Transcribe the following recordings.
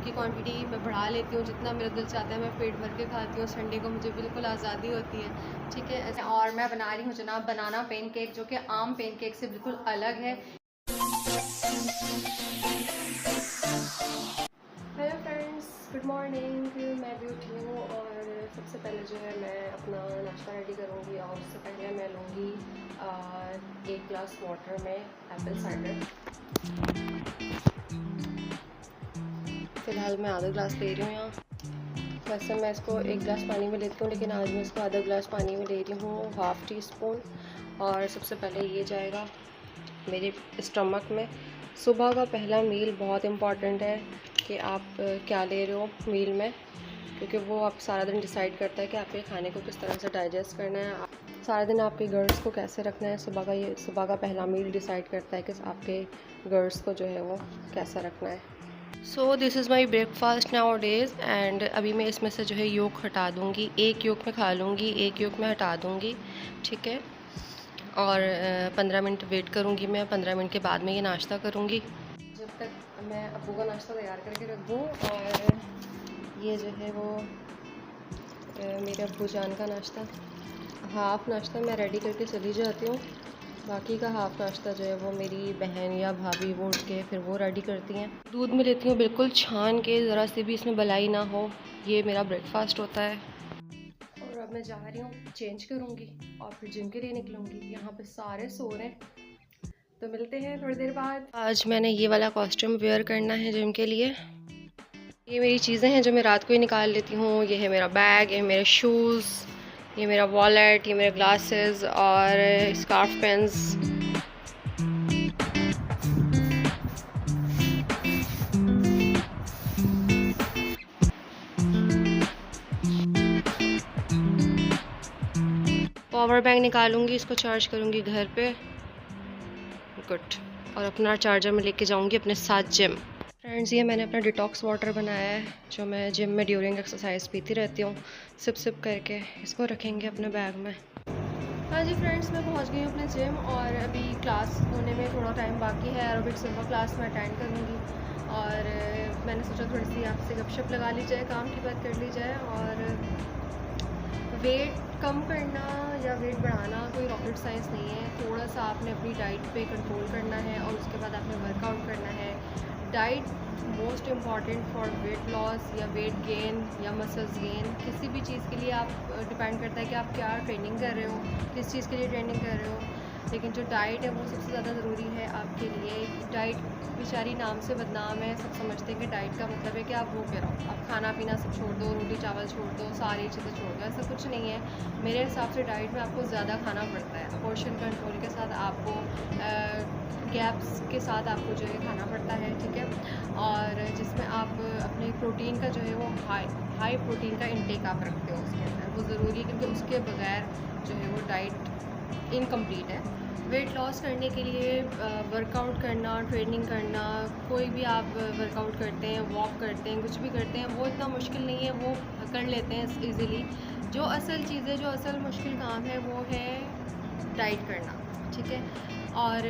की क्वांटिटी मैं बढ़ा लेती हूँ, जितना मेरा दिल चाहता है मैं पेट भर के खाती हूँ। संडे को मुझे बिल्कुल आज़ादी होती है, ठीक है। और मैं बना रही हूँ जनाब बनाना पैनकेक, जो कि आम पैनकेक से बिल्कुल अलग है। Hello friends, good morning. मैं भी उठी हूँ और सबसे पहले जो है मैं अपना नाश्ता रेडी करूँगी और उससे पहले मैं लूँगी 1 ग्लास वाटर में एप्पल साइडर। फ़िलहाल मैं आधा ग्लास ले रही हूँ यहाँ। वैसे मैं इसको 1 ग्लास पानी में लेती हूँ, लेकिन आज मैं इसको आधा ग्लास पानी में ले रही हूँ, हाफ़ टी स्पून। और सबसे पहले ये जाएगा मेरे स्टमक में। सुबह का पहला मील बहुत इम्पॉर्टेंट है कि आप क्या ले रहे हो मील में, क्योंकि वो आप सारा दिन डिसाइड करता है कि आपके खाने को किस तरह से डाइजेस्ट करना है, सारा दिन आपके गर्ल्स को कैसे रखना है। सुबह का पहला मील डिसाइड करता है कि आपके गर्ल्स को जो है वो कैसा रखना है। So this is my breakfast now days. And अभी मैं इसमें से जो है योक हटा दूँगी, एक योक में खा लूँगी, एक योक में हटा दूँगी, ठीक है। और 15 मिनट वेट करूँगी मैं, 15 मिनट के बाद में ये नाश्ता करूँगी, जब तक मैं अब्बू का नाश्ता तैयार करके रख दूँ। और ये जो है वो मेरे अब्बू जान का नाश्ता, हाफ़ नाश्ता मैं रेडी करके चली जाती हूँ, बाकी का हाफ़ नाश्ता जो है वो मेरी बहन या भाभी वो उठ के फिर वो रेडी करती हैं। दूध में लेती हूँ बिल्कुल छान के, ज़रा सी भी इसमें बलाई ना हो। ये मेरा ब्रेकफास्ट होता है। और अब मैं जा रही हूँ, चेंज करूँगी और फिर जिम के लिए निकलूँगी। यहाँ पे सारे सो रहे हैं, तो मिलते हैं थोड़ी देर बाद। आज मैंने ये वाला कॉस्ट्यूम वेयर करना है जिम के लिए। ये मेरी चीज़ें हैं जो मैं रात को ही निकाल लेती हूँ। ये है मेरा बैग, ये मेरे शूज़, ये मेरा वॉलेट, ये मेरे ग्लासेस और स्कार्फ पेन्स। पावर बैंक निकालूंगी, इसको चार्ज करूंगी घर पे, गुड। और अपना चार्जर में लेके जाऊंगी अपने साथ जिम। फ्रेंड्स, ये मैंने अपना डिटॉक्स वाटर बनाया है, जो मैं जिम में ड्यूरिंग एक्सरसाइज पीती रहती हूँ, सिप सिप करके। इसको रखेंगे अपने बैग में। हाँ जी फ्रेंड्स, मैं पहुँच गई हूँ अपने जिम और अभी क्लास होने में थोड़ा टाइम बाकी है। एरोबिक्स सुबह क्लास में अटेंड करूँगी और मैंने सोचा थोड़ी सी आपसे गपशप लगा ली जाए, काम की बात कर ली जाए। और वेट कम करना या वेट बढ़ाना कोई रॉकेट साइंस नहीं है। थोड़ा सा आपने अपनी डाइट पे कंट्रोल करना है और उसके बाद आपने वर्कआउट करना है। Diet most important for weight loss या वेट गेन या मसल्स गेन। किसी भी चीज़ के लिए आप डिपेंड करता है कि आप क्या ट्रेनिंग कर रहे हो, किस चीज़ के लिए ट्रेनिंग कर रहे हो। लेकिन जो डाइट है वो सबसे ज़्यादा ज़रूरी है आपके लिए। डाइट बेचारी नाम से बदनाम है, सब समझते हैं कि डाइट का मतलब है कि आप वो करो, आप खाना पीना सब छोड़ दो, रोटी चावल छोड़ दो, सारी चीज़ें छोड़ दो। ऐसा कुछ नहीं है। मेरे हिसाब से डाइट में आपको ज़्यादा खाना पड़ता है, पोर्शन कंट्रोल के साथ आपको गैप्स के साथ आपको जो है खाना पड़ता है, ठीक है। और जिसमें आप अपने प्रोटीन का जो है वो हाई प्रोटीन का इंटेक आप रखते हो उसके अंदर, वो ज़रूरी है, क्योंकि उसके बगैर जो है वो डाइट इनकम्प्लीट है। वेट लॉस करने के लिए वर्कआउट करना, ट्रेनिंग करना, कोई भी आप वर्कआउट करते हैं, वॉक करते हैं, कुछ भी करते हैं, वो इतना मुश्किल नहीं है, वो कर लेते हैं इजीली। जो असल चीज़ है, जो असल मुश्किल काम है वो है डाइट करना, ठीक है। और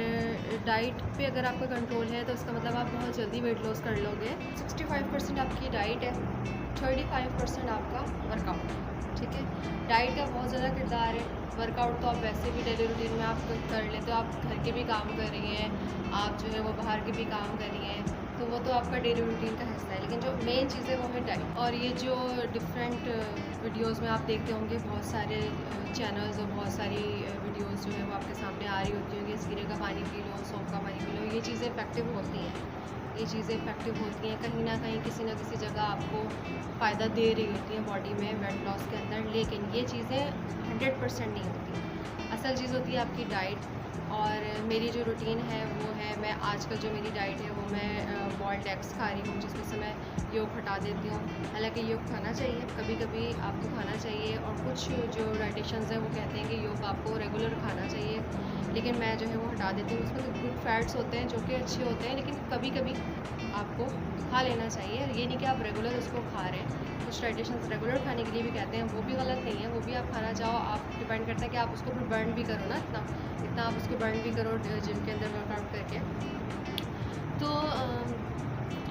डाइट पे अगर आपका कंट्रोल है तो इसका मतलब आप बहुत जल्दी वेट लॉस कर लोगे। 65% आपकी डाइट है, 35% आपका वर्कआउट, ठीक है। डाइट का बहुत ज़्यादा किरदार है। वर्कआउट तो आप वैसे भी डेली रूटीन में आप कर लेते हो, आप घर के भी काम कर रही हैं, आप जो है वो बाहर के भी काम कर रही हैं, तो वो तो आपका डेली रूटीन का हिस्सा है। लेकिन जो मेन चीज़ है वो है डाइट। और ये जो डिफरेंट वीडियोस में आप देखते होंगे, बहुत सारे चैनल्स और बहुत सारी वीडियोस जो है वो आपके सामने आ रही होती होंगी, जीरे का पानी पी लो, सौंफ का पानी पी लो, ये चीज़ें इफेक्टिव होती हैं। ये चीज़ें इफेक्टिव होती हैं, कहीं ना कहीं किसी न किसी जगह आपको फ़ायदा दे रही होती है बॉडी में वेट लॉस के अंदर। लेकिन ये चीज़ें 100% नहीं होती। असल चीज़ होती है आपकी डाइट। और मेरी जो रूटीन है वो है, मैं आजकल जो मेरी डाइट है वो मैं बॉइल्ड एग्स खा रही हूँ, जिसमें से मैं योग हटा देती हूँ। हालांकि योग खाना चाहिए, कभी कभी आपको खाना चाहिए, और कुछ जो डाइटिशियंस हैं वो कहते हैं कि योग आपको रेगुलर खाना चाहिए, लेकिन मैं जो है वो हटा देती हूँ। उसमें तो गुड फैट्स होते हैं जो कि अच्छे होते हैं, लेकिन कभी कभी आपको खा लेना चाहिए। ये नहीं कि आप रेगुलर उसको खा रहे हैं। कुछ डाइटिशियंस रेगुलर खाने के लिए भी कहते हैं, वो भी गलत नहीं है, वो भी आप खाना चाहो। आप डिपेंड करता है कि आप उसको फिर बर्न भी करो ना, इतना आप उसको बर्न भी करो जिम के अंदर वर्कआउट करके। तो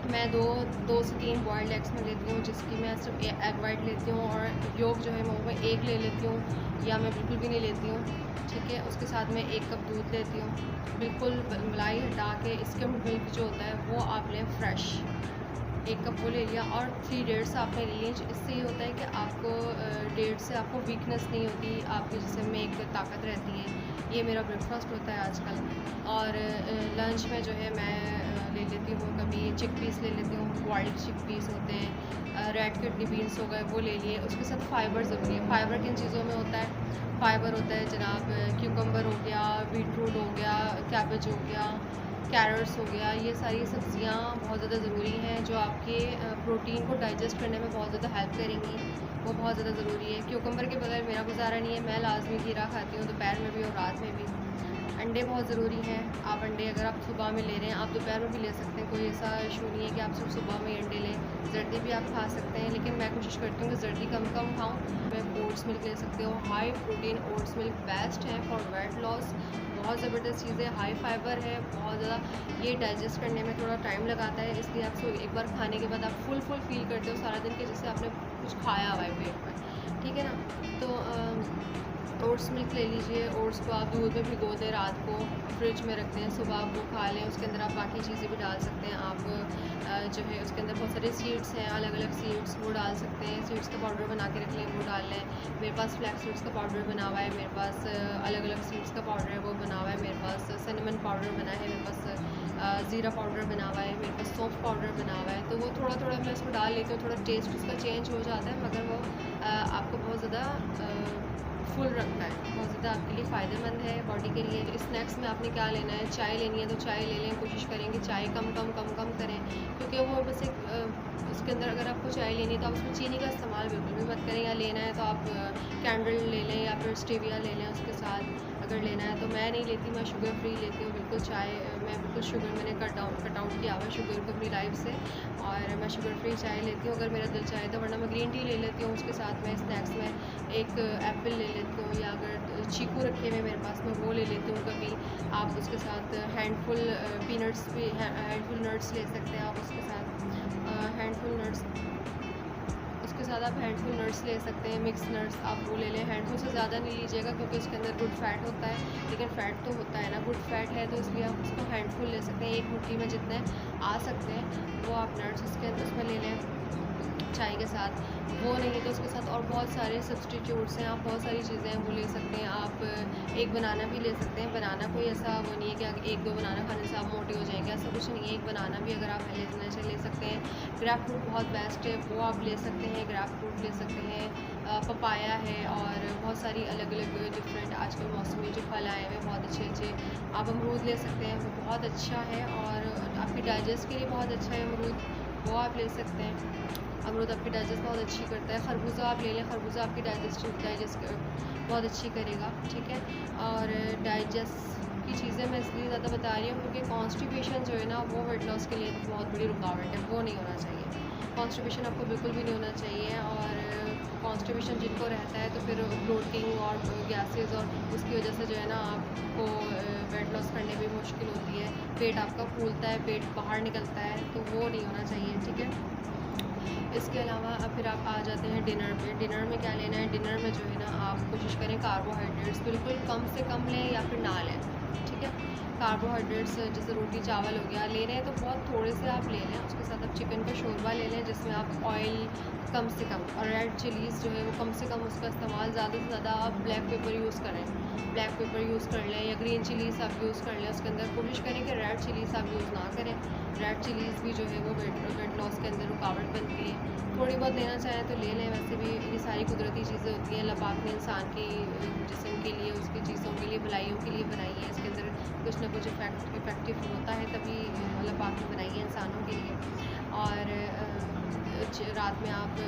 मैं दो से 3 बॉयल्ड एग्स में लेती हूँ, जिसकी मैं सिर्फ एग वाइट लेती हूँ और योग जो है मैं एक ले लेती हूँ या मैं बिल्कुल भी नहीं लेती हूँ। ठीक है, उसके साथ मैं 1 कप दूध लेती हूँ। बिल्कुल मलाई हटा के स्किम्ड मिल्क जो होता है वो आप लें फ्रेश, 1 कप वो ले लिया और 3 डेट्स आपने ले ली। इससे ये होता है कि आपको डेट से आपको वीकनेस नहीं होती, आपके जिस्म में एक ताकत रहती है। ये मेरा ब्रेकफास्ट होता है आजकल। और लंच में जो है मैं ले लेती हूँ, कभी चिक पीस ले लेती हूँ, बॉइल्ड चिक पीस होते हैं, रेड किडनी बीन्स हो गए वो ले लिए। उसके साथ फाइबर ज़रूरी है। फाइबर किन चीज़ों में होता है? फाइबर होता है जनाब क्यूकम्बर हो गया, बीटरूट हो गया, कैबेज हो गया, कैरेट्स हो गया। ये सारी सब्ज़ियाँ बहुत ज़्यादा ज़रूरी हैं जो आपके प्रोटीन को डाइजेस्ट करने में बहुत ज़्यादा हेल्प करेंगी। वो बहुत ज़्यादा ज़रूरी है। क्यूकम्बर के बगैर मेरा गुजारा नहीं है। मैं लाजमी खीरा खाती हूँ, दोपहर में भी और रात में भी। अंडे बहुत ज़रूरी हैं। आप अंडे अगर आप सुबह में ले रहे हैं, आप दोपहर में भी ले सकते हैं, कोई ऐसा इशू नहीं है कि आप सिर्फ सुबह में ही अंडे लें। जर्दी भी आप खा सकते हैं, लेकिन मैं कोशिश करती हूँ कि जर्दी कम खाऊँ। मैं ओट्स मिल्क ले सकते हो, high protein oats milk best है फॉर वेट लॉस। बहुत ज़बरदस्त चीज़ है, हाई फाइबर है, बहुत ज़्यादा। ये डाइजेस्ट करने में थोड़ा टाइम लगाता है, इसलिए आप एक बार खाने के बाद आप फुल फील करते हो सारा दिन के, जैसे आपने कुछ खाया हुआ है पेट में। ठीक है ना? तो ओट्स मिल्क ले लीजिए। ओट्स को आप दूध में भिगो दें, रात को फ्रिज में रख दें, सुबह आप वो खा लें। उसके अंदर आप बाकी चीज़ें भी डाल सकते हैं। आप जो है उसके अंदर बहुत सारे सीड्स हैं, अलग अलग सीड्स, वो डाल सकते हैं। सीड्स का पाउडर बना के रख लें, वो डाल लें। मेरे पास फ्लैक्स सीड्स का पाउडर बना हुआ है, मेरे पास अलग अलग सीड्स का पाउडर है वो बना हुआ है, मेरे पास सिनेमन पाउडर बना है, मेरे पास ज़ीरा पाउडर बना हुआ है, मेरे पास सौंफ पाउडर बना हुआ है। तो वो थोड़ा थोड़ा मैं उसको डाल लेती हूँ, थोड़ा टेस्ट उसका चेंज हो जाता है, मगर वो आपको बहुत ज़्यादा फुल रखता है, बहुत ज़्यादा आपके लिए फ़ायदेमंद है बॉडी के लिए। स्नैक्स में आपने क्या लेना है? चाय लेनी है तो चाय ले लें, कोशिश करें कि चाय कम करें, क्योंकि वो बस एक उसके अंदर अगर आपको चाय लेनी है तो आप उसमें चीनी का इस्तेमाल बिल्कुल भी मत करें। या लेना है तो आप कैंडल ले लें या फिर स्टेविया ले लें उसके साथ अगर लेना है। तो मैं नहीं लेती, मैं शुगर फ्री लेती हूँ बिल्कुल। चाय मैं बिल्कुल शुगर मैंने कट आउट किया हुआ है शुगर को अपनी लाइफ से, और मैं शुगर फ्री चाय लेती हूँ अगर मेरा दिल चाहे तो, वरना मैं ग्रीन टी ले लेती हूँ। उसके साथ मैं स्नैक्स में एक एप्पल ले लेती हूँ, या अगर चीकू रखे हुए मेरे पास मैं वो ले लेती हूँ कभी। आप उसके साथ हैंडफुल पीनट्स भी हैंडफुल नट्स ले सकते हैं आप उसके साथ, हैंडफुल नट्स उसके साथ आप हैंडफुल नट्स ले सकते हैं, मिक्स नट्स आप वो ले लें। हैंडफुल से ज़्यादा नहीं लीजिएगा क्योंकि उसके अंदर गुड फैट होता है, लेकिन फ़ैट तो होता है ना, गुड फैट है, तो इसलिए आप उसको हैंडफुल ले सकते हैं। एक मुट्ठी में जितने आ सकते हैं वो आप नट्स उसमें ले लें चाय के साथ। वो नहीं तो उसके साथ और बहुत सारे सब्सटीट्यूट्स हैं, आप बहुत सारी चीज़ें हैं वो ले सकते हैं। आप एक बनाना भी ले सकते हैं। बनाना कोई ऐसा वो नहीं है कि 1-2 बनाना खाने से आप मोटे हो जाएंगे, ऐसा कुछ नहीं है। एक बनाना भी अगर आप ले सकते हैं। ग्रेप फ्रूट बहुत बेस्ट है, वो आप ले सकते हैं, ग्रेप फ्रूट ले सकते हैं। पपाया है और बहुत सारी अलग अलग डिफरेंट आजकल मौसमी जो फल आए हुए बहुत अच्छे आप अमरूद ले सकते हैं, वो बहुत अच्छा है और आपकी डाइजेस्ट के लिए बहुत अच्छा है अमरूद, वो आप ले सकते हैं। अमरूद आपकी डाइजेस्ट बहुत अच्छी करता है। खरबूजा आप ले लें, खरबूजा आपकी डाइजेस्ट बहुत अच्छी करेगा। ठीक है, और डाइजेस्ट की चीज़ें मैं इसलिए ज़्यादा बता रही हूँ क्योंकि कॉन्स्टिपेशन जो है ना वो वेट लॉस के लिए बहुत बड़ी रुकावट है, वो नहीं होना चाहिए। कॉन्स्टिपेशन आपको बिल्कुल भी नहीं होना चाहिए, और कॉन्स्टिपेशन जिनको रहता है तो फिर ब्लोटिंग और गैसेस और उसकी वजह से जो है ना आपको वेट लॉस करने में मुश्किल होती है, पेट आपका फूलता है, पेट बाहर निकलता है, तो वो नहीं होना चाहिए। ठीक है, इसके अलावा अब फिर आप आ जाते हैं डिनर पे। डिनर में क्या लेना है? डिनर में जो है ना आप कोशिश करें कार्बोहाइड्रेट्स बिल्कुल कम से कम लें या फिर ना लें। ठीक है, कार्बोहाइड्रेट्स जैसे रोटी चावल हो गया ले रहे हैं तो बहुत थोड़े से आप ले लें। उसके साथ आप चिकन का शोरबा ले लें जिसमें आप ऑयल कम से कम, और रेड चिलीज़ जो है वो कम से कम उसका इस्तेमाल, ज़्यादा से ज़्यादा आप ब्लैक पेपर यूज़ करें, ब्लैक पेपर यूज़ कर लें या ग्रीन चिलीज़ आप यूज़ कर लें। उसके अंदर कोशिश करें कि रेड चिलीज़ आप यूज़ ना करें। रेड चिलीज़ भी जो है वो वेट लॉस के अंदर रुकावट बनती है। थोड़ी बहुत लेना चाहें तो ले लें, वैसे भी ये सारी कुदरती चीज़ें होती हैं। अल्लाह पाक ने इंसान की जिस्म के लिए, उसकी चीज़ों के लिए, भलाइयों के लिए बनाई है। इसके अंदर कुछ ना कुछ इफेक्टिव होता है, तभी अल्लाह पाक ने बनाई है इंसानों के लिए। और रात में आप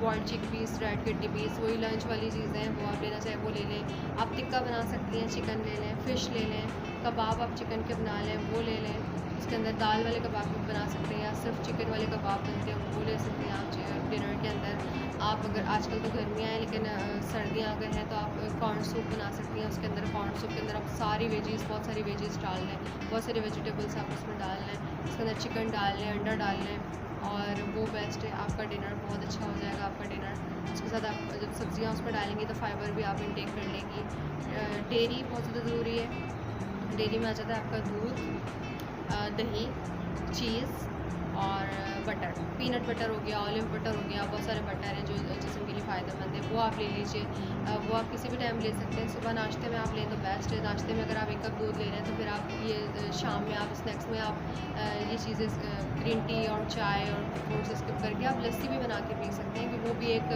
बॉइल्ड चिक पीस, रेड किडनी पीस, वही लंच वाली चीज़ें हैं, वो आप लेना चाहें वो ले लें। आप टिक्का बना सकती हैं, चिकन ले लें, फ़िश ले लें, कबाब आप चिकन के बना लें, वो ले लें। उसके अंदर दाल वाले कबाब बना सकते हैं या सिर्फ चिकन वाले कबाब बनते हैं वो ले सकते हैं आप डिनर के अंदर। आप अगर आजकल तो गर्मियाँ हैं लेकिन सर्दियाँ अगर हैं तो आप कॉर्न सूप बना सकती हैं। उसके अंदर कॉर्न सूप के अंदर आप सारी वेजीज़, बहुत सारी वेजीज़ डाल लें, बहुत सारे वेजिटेबल्स आप उसमें डाल लें, उसके अंदर चिकन डाल लें, अंडा डाल लें और वो बेस्ट है। आपका डिनर बहुत अच्छा हो जाएगा, आपका डिनर। उसके साथ आप जब सब्ज़ियाँ उसमें डालेंगी तो फाइबर भी आप इंटेक कर लेंगी। डेयरी बहुत ज़्यादा ज़रूरी है। डेयरी में आ जाता है आपका दूध, दही, चीज़ और बटर, पीनट बटर हो गया, ऑलिव बटर हो गया, बहुत सारे बटर हैं जो जिस्म के लिए फ़ायदेमंद है, वो आप ले लीजिए। वो आप किसी भी टाइम ले सकते हैं। सुबह नाश्ते में आप लें तो बेस्ट है। नाश्ते में अगर आप 1 कप दूध ले रहे हैं तो फिर आप ये शाम में आप स्नैक्स में आप ये चीज़ें ग्रीन टी और चाय और फ्रूट्स स्किप करके आप लस्सी भी बना के पी सकते हैं, कि वो भी एक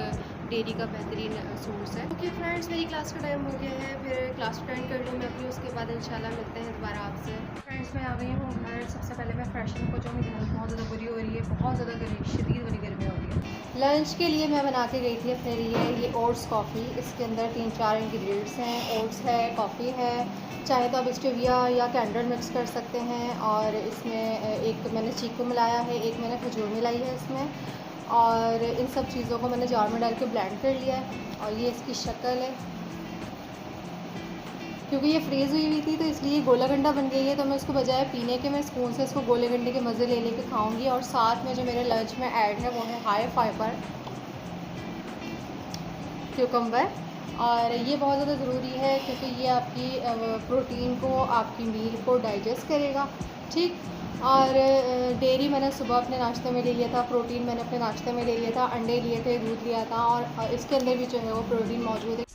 डेयरी का बेहतरीन सोर्स है। ओके फ्रेंड्स, मेरी क्लास का टाइम हो गया है, फिर क्लास अटेंड कर लूँ मैं अपनी, उसके बाद इंशाल्लाह मिलते हैं दोबारा आपसे। फ्रेंड्स, मैं आ गई हूँ घर। सबसे पहले मैं फ्रेशन हो जाऊँ, मेरी हेल्थ बहुत ज़्यादा बुरी हो रही है, बहुत ज़्यादा शदीद वाली गर्मी हो रही है। लंच के लिए मैं बना के गई थी अपने लिए ये ओट्स कॉफ़ी। इसके अंदर 3-4 इंग्रेडिएंट्स हैं। ओट्स है, कॉफ़ी है, चाहे तो आप स्टेविया या कैंडल मिक्स कर सकते हैं, और इसमें एक मैंने चीकू मिलाया है, एक मैंने खजूर मिलाई है इसमें, और इन सब चीज़ों को मैंने जार में डाल के ब्लेंड कर लिया है। और ये इसकी शक्ल है, क्योंकि ये फ्रीज़ हुई हुई थी तो इसलिए गोला गंडा बन गई है। तो मैं इसको बजाय पीने के मैं स्पून से इसको गोले गंडे के मज़े ले लेके खाऊंगी। और साथ में जो मेरे लंच में ऐड है वो है हाई फाइबर क्यूकम्बर, और ये बहुत ज़्यादा ज़रूरी है क्योंकि ये आपकी प्रोटीन को, आपकी मील को डाइजेस्ट करेगा, ठीक। और डेयरी मैंने सुबह अपने नाश्ते में ले लिया था, प्रोटीन मैंने अपने नाश्ते में ले लिया था, अंडे लिए थे, दूध लिया था, और इसके अंदर भी जो है वो प्रोटीन मौजूद है।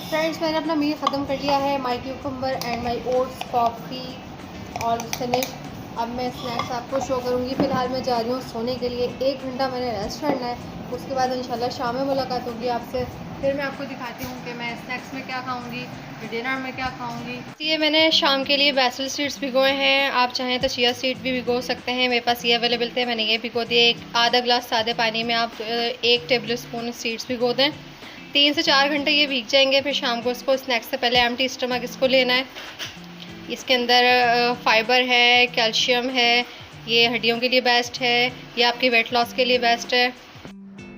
फ्रेंड्स, मैंने अपना मील ख़त्म कर लिया है। My cucumber and my oats coffee और फिनिश। अब मैं स्नैक्स आपको शो करूँगी। फ़िलहाल मैं जा रही हूँ सोने के लिए, 1 घंटा मैंने रेस्ट करना है। उसके बाद इंशाल्लाह शाम में मुलाकात होगी आपसे। फिर मैं आपको दिखाती हूँ कि मैं स्नैक्स में क्या खाऊँगी, डिनर में क्या खाऊँगी। ये मैंने शाम के लिए बैसल सीड्स भिगोए हैं। आप चाहें तो चिया सीड भी भिगो सकते हैं, मेरे पास ये अवेलेबल थे, मैंने ये भिगो दिए। एक आधा ग्लास सादे पानी में आप 1 टेबल स्पून सीड्स भिगो दें। 3 से 4 घंटे ये भीग जाएंगे। फिर शाम को इसको स्नैक्स से पहले एम्प्टी स्टमक इसको लेना है। इसके अंदर फाइबर है, कैल्शियम है, ये हड्डियों के लिए बेस्ट है, ये आपके वेट लॉस के लिए बेस्ट है।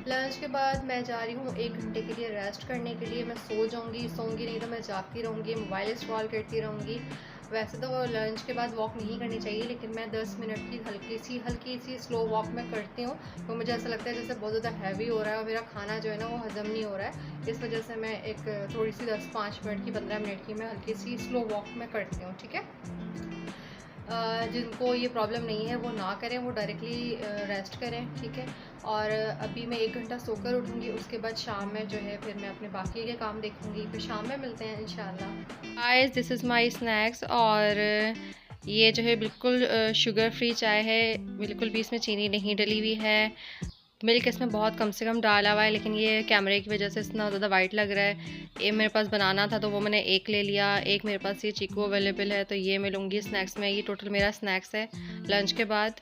लंच के बाद मैं जा रही हूँ 1 घंटे के लिए रेस्ट करने के लिए। मैं सो जाऊँगी, सोऊंगी नहीं तो मैं जागती रहूँगी, मोबाइल स्क्रॉल करती रहूँगी। वैसे तो लंच के बाद वॉक नहीं करनी चाहिए, लेकिन मैं 10 मिनट की हल्की सी स्लो वॉक मैं करती हूँ। तो मुझे ऐसा लगता है जैसे बहुत ज़्यादा हैवी हो रहा है और मेरा खाना जो है ना वो हज़म नहीं हो रहा है। इस वजह से मैं एक थोड़ी सी 10-5 मिनट की, 15 मिनट की मैं हल्की सी स्लो वॉक मैं करती हूँ, ठीक है। जिनको ये प्रॉब्लम नहीं है वो ना करें, वो डायरेक्टली रेस्ट करें, ठीक है। और अभी मैं 1 घंटा सोकर उठूँगी, उसके बाद शाम में जो है फिर मैं अपने बाकी के काम देखूँगी। फिर शाम में मिलते हैं इंशाल्लाह। Guys, this is my snacks. और ये जो है बिल्कुल शुगर फ्री चाय है, बिल्कुल भी इसमें चीनी नहीं डली हुई है। मिल्क इसमें बहुत कम से कम डाला हुआ है, लेकिन ये कैमरे की वजह से इतना ज़्यादा वाइट लग रहा है। ये मेरे पास बनाना था तो वो मैंने 1 ले लिया। एक मेरे पास ये चीकू अवेलेबल है तो ये मैं लूँगी स्नैक्स में। ये टोटल मेरा स्नैक्स है लंच के बाद।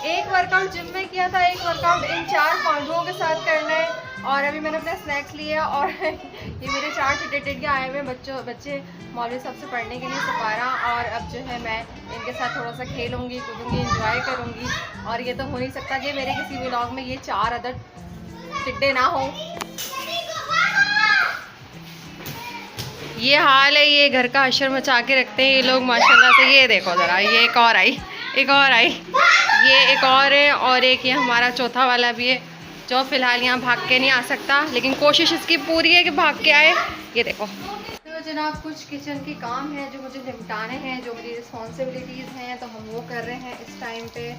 एक वर्कआउट जिम में किया था, एक वर्कआउट इन 4 पांडुओं के साथ करना है। और अभी मैंने अपना स्नैक्स लिया और ये मेरे 4 टिटेटिड के आए हुए बच्चे मौलवी साहब से पढ़ने के लिए सपारा। और अब जो है मैं इनके साथ थोड़ा सा खेलूँगी, कूदूँगी, इंजॉय करूँगी। और ये तो हो नहीं सकता कि मेरे किसी व्लॉग में ये 4 अदर टिड्डे ना हो। ये हाल है, ये घर का हशर मचा के रखते हैं ये लोग माशाल्लाह से। ये देखो ज़रा, ये एक और आई, ये एक और है, और एक ये हमारा चौथा वाला भी है जो फ़िलहाल यहाँ भाग के नहीं आ सकता, लेकिन कोशिश इसकी पूरी है कि भाग के आए। ये देखो। तो जनाब, कुछ किचन के काम हैं जो मुझे निपटाने हैं, जो मेरी रिस्पॉन्सिबिलिटीज़ हैं, तो हम वो कर रहे हैं इस टाइम पे।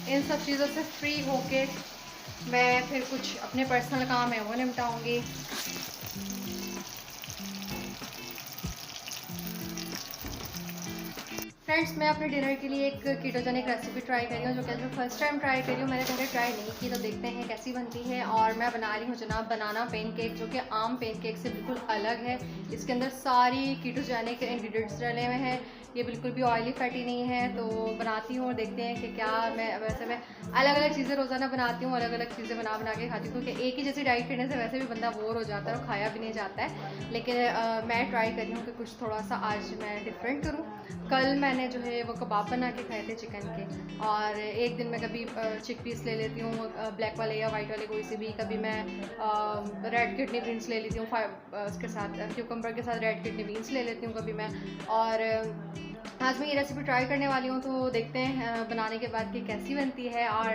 इन सब चीज़ों से फ्री होके मैं फिर कुछ अपने पर्सनल काम है वो निपटाऊंगी। फ्रेंड्स, मैं अपने डिनर के लिए एक कीटोजेनिक रेसिपी ट्राई कर रही हूँ, जो कि मैं फर्स्ट टाइम ट्राई कर रही हूँ। मैंने पहले ट्राई नहीं की, तो देखते हैं कैसी बनती है। और मैं बना रही हूँ जनाब बनाना पैनकेक, जो कि आम पैनकेक से बिल्कुल अलग है। इसके अंदर सारी कीटोजेनिक इंग्रेडिएंट्स डले हुए हैं। ये बिल्कुल भी ऑयली फैटी नहीं है। तो बनाती हूँ और देखते हैं कि क्या मैं अलग अलग चीज़ें रोज़ाना बनाती हूँ, अलग अलग चीज़ें बना बना के खाती हूँ, क्योंकि एक ही जैसी डाइट करने से वैसे भी बंदा बोर हो जाता है और खाया भी नहीं जाता है। लेकिन मैं ट्राई कर रही हूँ कि कुछ थोड़ा सा आज मैं डिफरेंट करूँ। कल मैंने जो है वो कबाब बना के खाए थे चिकन के, और एक दिन मैं कभी चिक पीस ले लेती हूँ, ब्लैक वाले या वाइट वाले कोई से भी। कभी मैं रेड किडनी बीन्स ले लेती हूँ, उसके साथ क्यूकम्बर के साथ रेड किडनी बीन्स ले लेती हूँ कभी मैं। और आज मैं ये रेसिपी ट्राई करने वाली हूँ, तो देखते हैं बनाने के बाद कि कैसी बनती है, और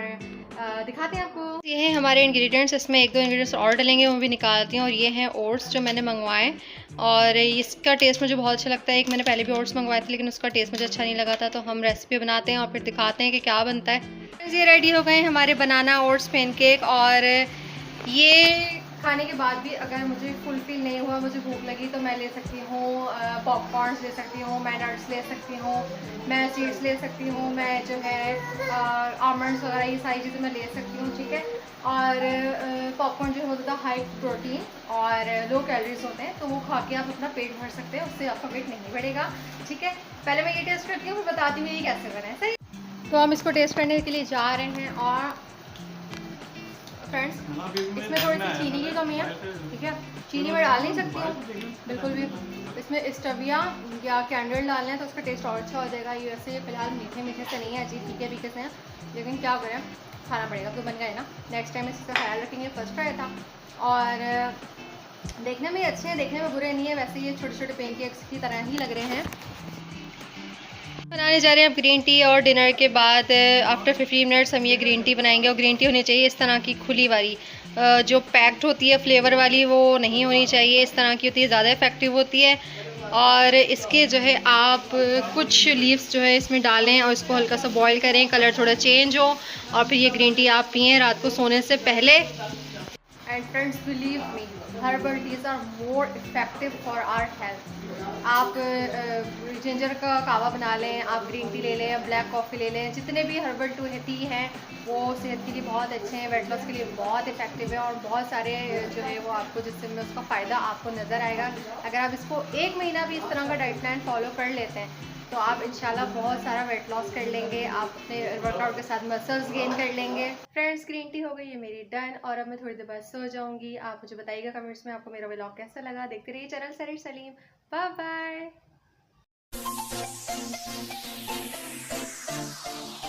दिखाते हैं आपको। ये हैं हमारे इंग्रेडिएंट्स, इसमें एक दो इंग्रेडिएंट्स और डलेंगे, वो भी निकालती हूँ। और ये हैं ओट्स जो मैंने मंगवाए, और इसका टेस्ट मुझे बहुत अच्छा लगता है। एक मैंने पहले भी ओट्स मंगवाए थे, लेकिन उसका टेस्ट मुझे अच्छा नहीं लगा था। तो हम रेसिपी बनाते हैं और फिर दिखाते हैं कि क्या बनता है। ये रेडी हो गए हमारे बनाना ओट्स पैनकेक। और ये खाने के बाद भी अगर मुझे फुलफिल नहीं हुआ, मुझे भूख लगी, तो मैं ले सकती हूँ पॉपकॉर्न्स ले सकती हूँ, मैं नट्स ले सकती हूँ, मैं सीड्स ले सकती हूँ, मैं जो है आमंड्स वगैरह ये सारी चीज़ें मैं ले सकती हूँ, ठीक है। और पॉपकॉर्न जो होता है हाई प्रोटीन और लो कैलोरीज होते हैं, तो वो खा के आप अपना पेट भर सकते हैं, उससे आपका पेट नहीं बढ़ेगा, ठीक है। पहले मैं ये टेस्ट करती हूँ, फिर बताती हूँ ये कैसे बना है, सही। तो हम इसको टेस्ट करने के लिए जा रहे हैं। और फ्रेंड्स, इसमें थोड़ी सी चीनी की कमी है, ठीक है। चीनी मैं डाल नहीं सकती हूँ बिल्कुल भी। इसमें स्टविया या कैंडल डालना है तो उसका टेस्ट और अच्छा हो जाएगा। ये वैसे फिलहाल मीठे मीठे से नहीं है, अजीब फीके फीके से हैं, लेकिन क्या करें, खाना पड़ेगा, तो बन गए ना। नेक्स्ट टाइम इसका ख्याल रखेंगे। फर्स्ट ट्राई था, और देखने में अच्छे हैं, देखने में बुरे नहीं है। वैसे ये छोटे छोटे पेनकेक्स की तरह ही लग रहे हैं। बनाने जा रहे हैं अब ग्रीन टी, और डिनर के बाद आफ्टर 15 मिनट्स हम ये ग्रीन टी बनाएंगे। और ग्रीन टी होनी चाहिए इस तरह की खुली वाली, जो पैक्ड होती है फ्लेवर वाली वो नहीं होनी चाहिए। इस तरह की होती है, ज़्यादा इफेक्टिव होती है। और इसके जो है आप कुछ लीव्स जो है इसमें डालें और इसको हल्का सा बॉईल करें, कलर थोड़ा चेंज हो, और फिर ये ग्रीन टी आप पिएँ रात को सोने से पहले। And friends, believe me, herbal teas are more effective for our health. आप जिंजर का कावा बना लें, आप ग्रीन टी ले लें या ब्लैक कॉफ़ी ले लें, जितने भी हर्बल टी हैं वो सेहत के लिए बहुत अच्छे हैं, वेट लॉस के लिए बहुत इफेक्टिव है, और बहुत सारे जो है वो आपको जिससे उसका फ़ायदा आपको नज़र आएगा। अगर आप इसको 1 महीना भी इस तरह का डाइट प्लान फॉलो कर लेते हैं, तो आप इंशाल्लाह बहुत सारा वेट लॉस कर लेंगे, आप अपने वर्कआउट के साथ मसल्स गेन कर लेंगे। फ्रेंड्स, ग्रीन टी हो गई है मेरी डन, और अब मैं थोड़ी देर बाद सो जाऊंगी। आप मुझे बताइएगा कमेंट्स में आपको मेरा व्लॉग कैसा लगा। देखते रहिए चैनल सरीर सलीम। Bye bye.